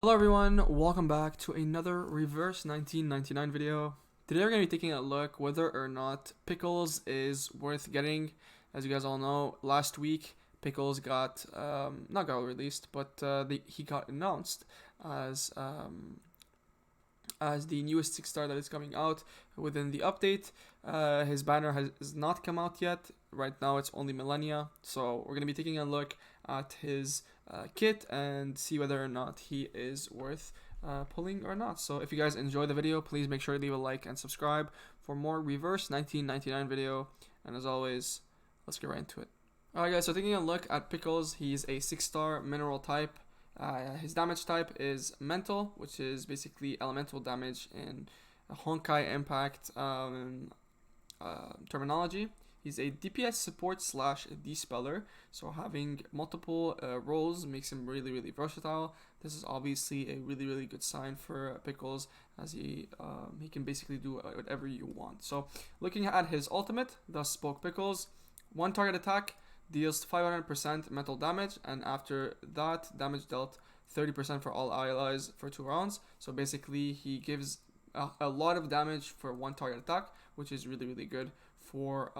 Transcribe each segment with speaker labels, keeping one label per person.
Speaker 1: Hello everyone, welcome back to another reverse 1999 video. Today we're going to be taking a look whether or not Pickles is worth getting. As you guys all know, last week Pickles got, not got released, but he got announced as um, as the newest 6-star that is coming out within the update. His banner has not come out yet. Right now it's only Millennia. So we're going to be taking a look at his kit and see whether or not he is worth pulling or not. So if you guys enjoy the video, please make sure to leave a like and subscribe for more reverse 1999 video. And as always, let's get right into it. Alright guys, so taking a look at Pickles, he's a 6-star mineral type. His damage type is mental, which is basically elemental damage in Honkai Impact terminology. He's a DPS support slash dispeller, so having multiple roles makes him really versatile. This is obviously a really good sign for Pickles, as he can basically do whatever you want. So looking at his ultimate, thus spoke Pickles, one target attack deals 500% mental damage, and after that, damage dealt 30% for all allies for 2 rounds. So basically, he gives a lot of damage for one target attack, which is really good for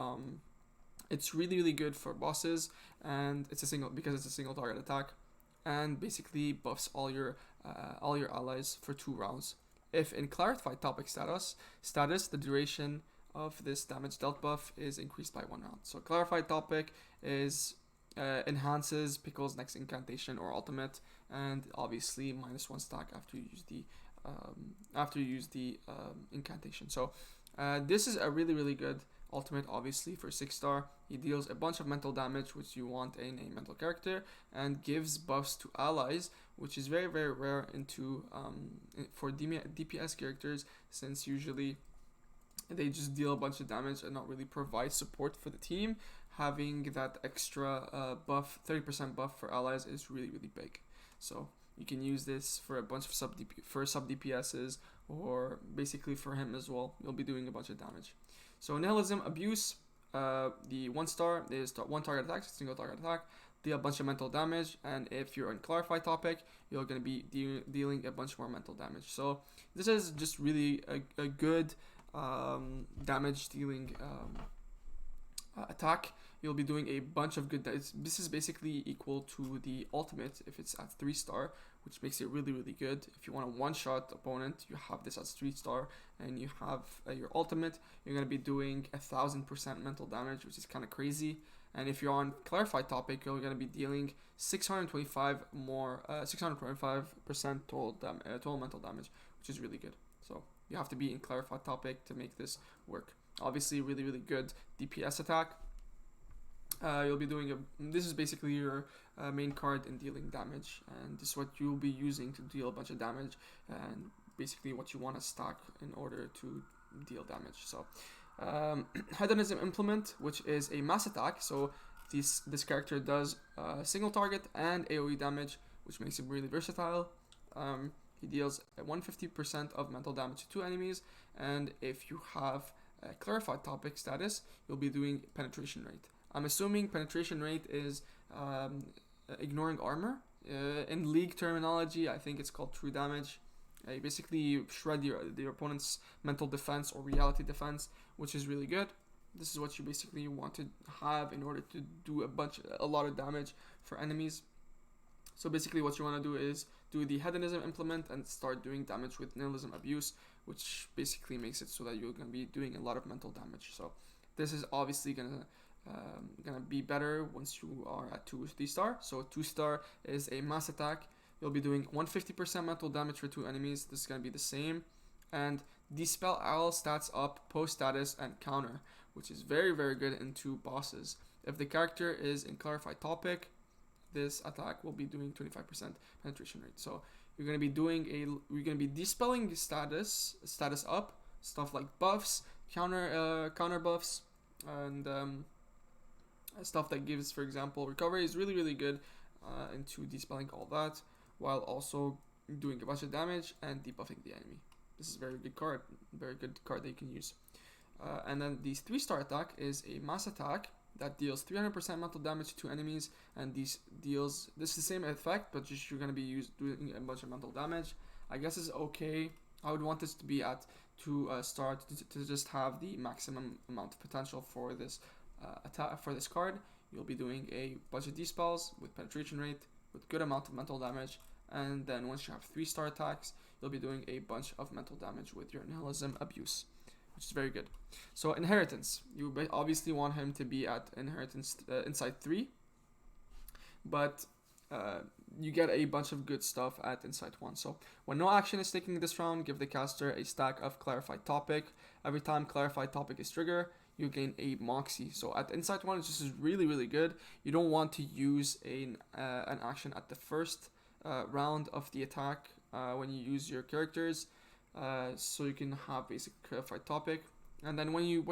Speaker 1: it's really good for bosses, and it's a single target attack, and basically buffs all your allies for 2 rounds. If in clarified topic status, the duration of this damage dealt buff is increased by 1 round. So clarified topic is enhances Pickle's next incantation or ultimate, and obviously -1 stack after you use the incantation. So this is a really good ultimate, obviously for 6-star. He deals a bunch of mental damage, which you want in a mental character, and gives buffs to allies, which is very rare into for DPS characters, since usually they just deal a bunch of damage and not really provide support for the team. Having that extra buff, 30% buff for allies, is really big. So you can use this for a bunch of sub DPSs, or basically for him as well. You'll be doing a bunch of damage. So Nihilism Abuse, the 1-star is 1 target attack, single target attack, deal a bunch of mental damage, and if you're in clarified topic, you're going to be dealing a bunch more mental damage. So this is just really a good damage dealing attack. You'll be doing a bunch of good. This is basically equal to the ultimate if it's at 3-star, which makes it really good. If you want a one-shot opponent, you have this as 3-star, and you have your ultimate. You're gonna be doing 1000% mental damage, which is kind of crazy. And if you're on clarified topic, you're gonna be dealing 625% total mental damage, which is really good. So you have to be in clarified topic to make this work. Obviously, really good DPS attack. You'll be doing this is basically your main card in dealing damage, and this is what you'll be using to deal a bunch of damage, and basically what you want to stack in order to deal damage. So Hedonism Implement, which is a mass attack. So this character does single target and AoE damage, which makes him really versatile. He deals 150% of mental damage to 2 enemies, and if you have a clarified topic status, you'll be doing penetration rate. I'm assuming penetration rate is ignoring armor. In League terminology, I think it's called true damage. You basically shred your opponent's mental defense or reality defense, which is really good. This is what you basically want to have in order to do a lot of damage for enemies. So basically what you want to do is do the Hedonism Implement and start doing damage with Nihilism Abuse, which basically makes it so that you're going to be doing a lot of mental damage. So this is obviously gonna be better once you are at 2 or 3-star. So 2-star is a mass attack. You'll be doing 150% mental damage for 2 enemies. This is gonna be the same, and dispel all stats up, post status, and counter, which is very good into bosses. If the character is in clarified topic, this attack will be doing 25% penetration rate. So you're gonna be dispelling status up, stuff like buffs, counter buffs, and stuff that gives, for example, recovery is really good into dispelling all that, while also doing a bunch of damage and debuffing the enemy. This is a very good card that you can use. And then the 3-star attack is a mass attack that deals 300% mental damage to enemies, and this is the same effect, but just you're gonna be doing a bunch of mental damage. I guess it's okay. I would want this to be at start to just have the maximum amount of potential for this attack for this card. You'll be doing a bunch of D-spells with penetration rate, with good amount of mental damage, and then once you have 3-star attacks, you'll be doing a bunch of mental damage with your Nihilism Abuse, which is very good. So Inheritance, you obviously want him to be at Inheritance Insight 3, but you get a bunch of good stuff at Insight 1. So when no action is taken this round, give the caster a stack of Clarified Topic. Every time Clarified Topic is triggered, you gain a Moxie. So at Insight 1, this is really, really good. You don't want to use an action at the first round of the attack when you use your characters, so you can have basic Clarified Topic. And then when you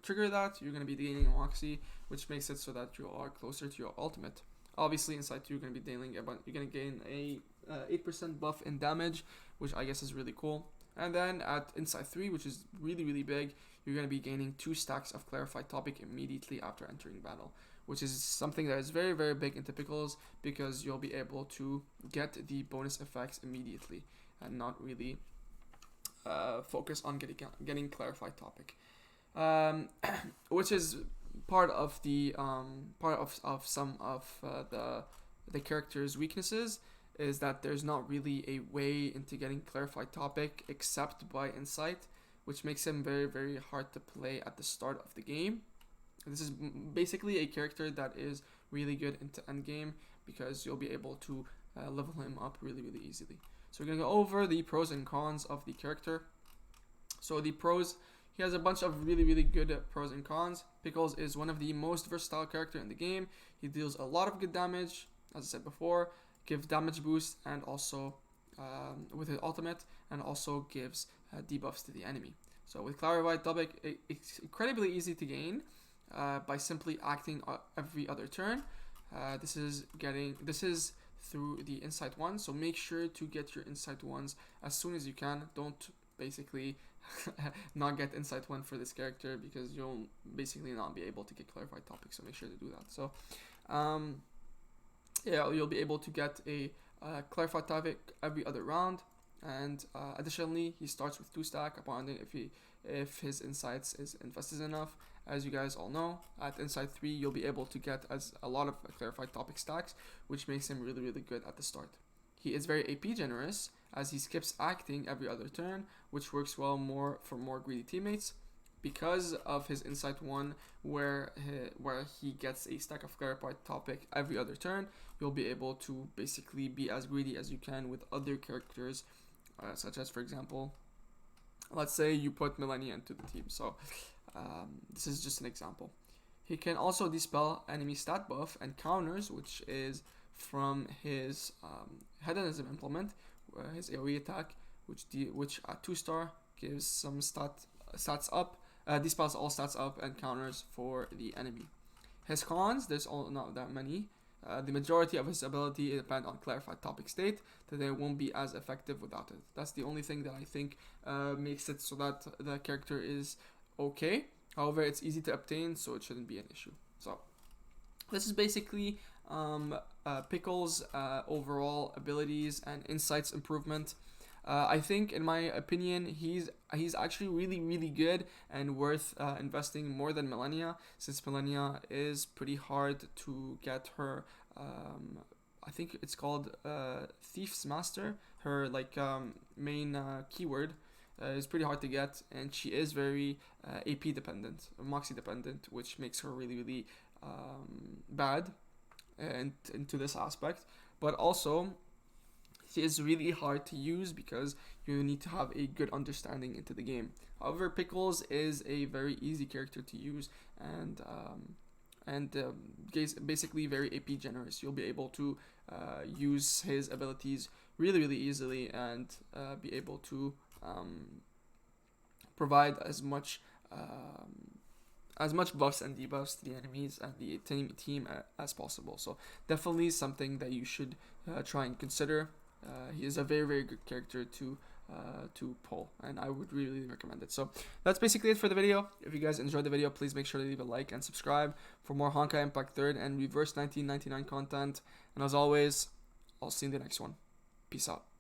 Speaker 1: trigger that, you're going to be gaining a Moxie, which makes it so that you are closer to your ultimate. Obviously, inside 2, you're going to be dealing you're going to gain a 8% buff in damage, which I guess is really cool. And then at inside 3, which is really, really big, you're going to be gaining 2 stacks of Clarified Topic immediately after entering battle, which is something that is very, very big into Pickles, because you'll be able to get the bonus effects immediately and not really focus on getting Clarified Topic, which is part of the some of the character's weaknesses, is that there's not really a way into getting Clarified Topic except by Insight, which makes him very, very hard to play at the start of the game. This is basically a character that is really good into endgame, because you'll be able to level him up really, really easily. So we're going to go over the pros and cons of the character. So the pros, he has a bunch of really, really good pros and cons. Pickles is one of the most versatile character in the game. He deals a lot of good damage, as I said before, gives damage boost, and also with his ultimate, and also gives debuffs to the enemy. So with Clarified Topic, it's incredibly easy to gain by simply acting every other turn. This is through the Insight 1, so make sure to get your Insight 1s as soon as you can. Don't basically not get Insight 1 for this character, because you'll basically not be able to get Clarified Topic, so make sure to do that. So yeah, you'll be able to get a Clarified Topic every other round, and additionally, he starts with 2 stack upon if his Insights is invested enough. As you guys all know, at Insight 3, you'll be able to get a lot of Clarified Topic stacks, which makes him really, really good at the start. He is very AP generous, as he skips acting every other turn, which works well for more greedy teammates. Because of his Insight 1, where he gets a stack of Clarified Topic every other turn, you'll be able to basically be as greedy as you can with other characters, such as, for example, let's say you put Millennia into the team. So this is just an example. He can also dispel enemy stat buff and counters, which is from his Hedonism implement, his AoE attack, which at 2-star gives some stats up, dispels all stats up and counters for the enemy. His cons, there's not that many. The majority of his ability depend on Clarified Topic state, that they won't be as effective without it. That's the only thing that I think makes it so that the character is okay. However, it's easy to obtain, so it shouldn't be an issue. So this is basically Pickles' overall abilities and insights improvement. I think, in my opinion, he's actually really, really good and worth investing more than Millennia, since Millennia is pretty hard to get her. I think it's called Thief's Master. Her main keyword is pretty hard to get, and she is very AP dependent, Moxie dependent, which makes her really, really bad into this aspect. But also, she is really hard to use because you need to have a good understanding into the game. However, Pickles is a very easy character to use, and basically very AP generous. You'll be able to use his abilities really, really easily, and be able to provide as much buffs and debuffs to the enemies and the team as possible. So definitely something that you should try and consider. He is a very, very good character to to pull, and I would really recommend it. So that's basically it for the video. If you guys enjoyed the video, please make sure to leave a like and subscribe for more Honkai Impact 3rd and Reverse 1999 content. And as always, I'll see you in the next one. Peace out.